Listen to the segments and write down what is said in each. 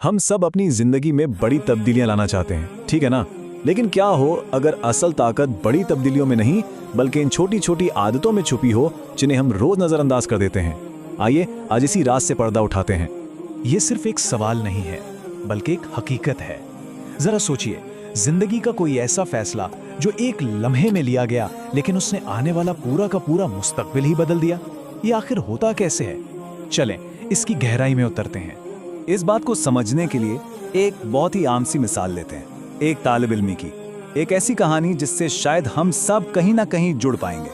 हम सब अपनी जिंदगी में बड़ी तब्दीलियां लाना चाहते हैं, ठीक है ना? लेकिन क्या हो अगर असल ताकत बड़ी तब्दीलियों में नहीं बल्कि इन छोटी छोटी आदतों में छुपी हो जिन्हें हम रोज नजरअंदाज कर देते हैं। आइए आज इसी राज से पर्दा उठाते हैं। ये सिर्फ एक सवाल नहीं है बल्कि एक हकीकत है। जरा सोचिए, जिंदगी का कोई ऐसा फैसला जो एक लम्हे में लिया गया लेकिन उसने आने वाला पूरा का पूरा मुस्तकबिल ही बदल दिया। ये आखिर होता कैसे है? चलें इसकी गहराई में उतरते हैं। इस बात को समझने के लिए एक बहुत ही आम सी मिसाल लेते हैं, एक तालिब इल्मी की, एक ऐसी कहानी जिससे शायद हम सब कहीं ना कहीं जुड़ पाएंगे।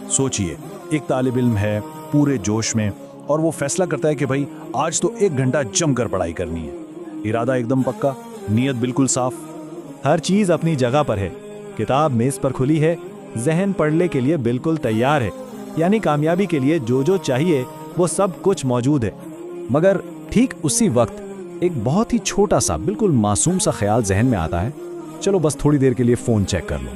सोचिए, एक तालिब इल्म है पूरे जोश में और वो फैसला करता है कि भाई आज तो 1 घंटा जमकर पढ़ाई करनी है। इरादा एकदम पक्का, नीयत बिल्कुल साफ, हर चीज अपनी जगह पर है। किताब मेज पर खुली है, जहन पढ़ने के लिए बिल्कुल तैयार है। यानी कामयाबी के लिए जो जो चाहिए वो सब कुछ मौजूद है। मगर ठीक उसी वक्त एक बहुत ही छोटा सा बिल्कुल मासूम सा ख्याल जहन में आता है, चलो बस थोड़ी देर के लिए फोन चेक कर लो।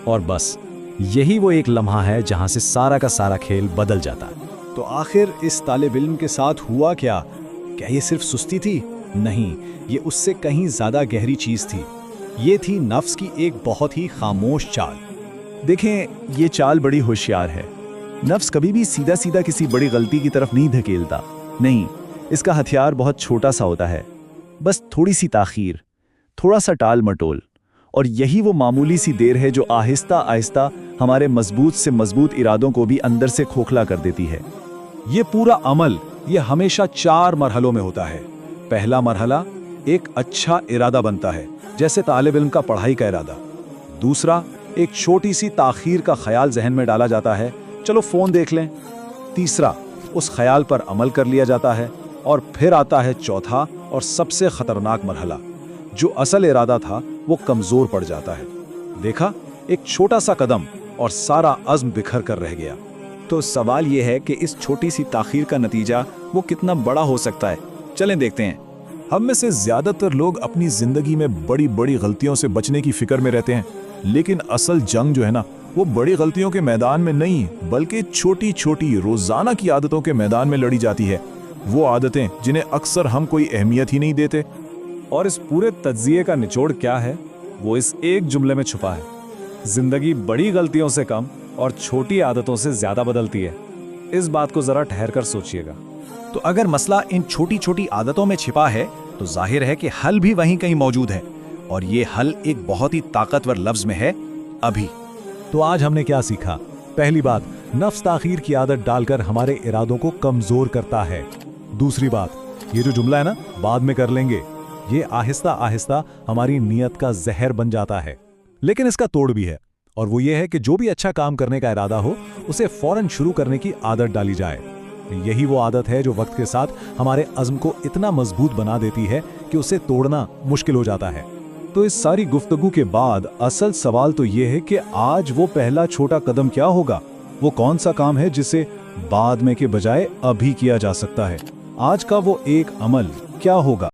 और बस यही वो एक लम्हा है जहां से सारा का सारा खेल बदल जाता है। तो आखिर इस तालिब इल्म के साथ हुआ क्या? क्या ये सिर्फ सुस्ती थी? नहीं, ये उससे कहीं ज्यादा गहरी चीज थी। ये थी नफ्स की एक बहुत ही खामोश चाल। देखें, ये चाल बड़ी होशियार है। नफ्स कभी भी सीधा सीधा किसी बड़ी गलती की तरफ नहीं धकेलता। नहीं, इसका हथियार बहुत छोटा सा होता है, बस थोड़ी सी ताखीर, थोड़ा सा टाल मटोल। और यही वो मामूली सी देर है जो आहिस्ता आहिस्ता हमारे मजबूत से मजबूत इरादों को भी अंदर से खोखला कर देती है। ये पूरा अमल ये हमेशा 4 मरहलों में होता है। पहला मरहला एक अच्छा इरादा बनता है, जैसे तालिब इल्म का पढ़ाई का इरादा। दूसरा, एक छोटी सी ताखीर का ख्याल जहन में डाला जाता है, चलो फोन देख लें। तीसरा, उस ख्याल पर अमल कर लिया जाता है। और फिर आता है चौथा और सबसे खतरनाक मरहला, जो असल इरादा था वो कमजोर पड़ जाता है। देखा, एक छोटा सा कदम और सारा अज़्म बिखर कर रह गया। तो सवाल ये है कि इस छोटी सी ताखीर का नतीजा वो कितना बड़ा हो सकता है। चलें देखते हैं। हम में से ज्यादातर लोग अपनी जिंदगी में बड़ी बड़ी गलतियों से बचने की फिक्र में रहते हैं, लेकिन असल जंग जो है ना, वो बड़ी गलतियों के मैदान में नहीं बल्कि छोटी छोटी रोजाना की आदतों के मैदान में लड़ी जाती है। वो आदतें जिन्हें अक्सर हम कोई अहमियत ही नहीं देते। और इस पूरे तज्जिए का निचोड़ क्या है? वो इस एक जुमले में छुपा है, जिंदगी बड़ी गलतियों से कम और छोटी आदतों से ज्यादा बदलती है। इस बात को जरा ठहर कर सोचिएगा। तो अगर मसला इन छोटी छोटी आदतों में छिपा है तो जाहिर है कि हल भी वहीं कहीं मौजूद है। और ये हल एक बहुत ही ताकतवर लफ्ज में है, अभी। तो आज हमने क्या सीखा? पहली बात, नफ्स ताखीर की आदत डालकर हमारे इरादों को कमजोर करता है। दूसरी बात, ये जो जुमला है ना, बाद में कर लेंगे, ये आहिस्ता आहिस्ता हमारी नीयत का जहर बन जाता है। लेकिन इसका तोड़ भी है, और वो ये है कि जो भी अच्छा काम करने का इरादा हो उसे फौरन शुरू करने की आदत डाली जाए। यही वो आदत है जो वक्त के साथ हमारे अज़्म को इतना मजबूत बना देती है कि उसे तोड़ना मुश्किल हो जाता है। तो इस सारी गुफ्तगू के बाद असल सवाल तो ये है कि आज वो पहला छोटा कदम क्या होगा? वो कौन सा काम है जिसे बाद में के बजाय अभी किया जा सकता है? आज का वो एक अमल क्या होगा?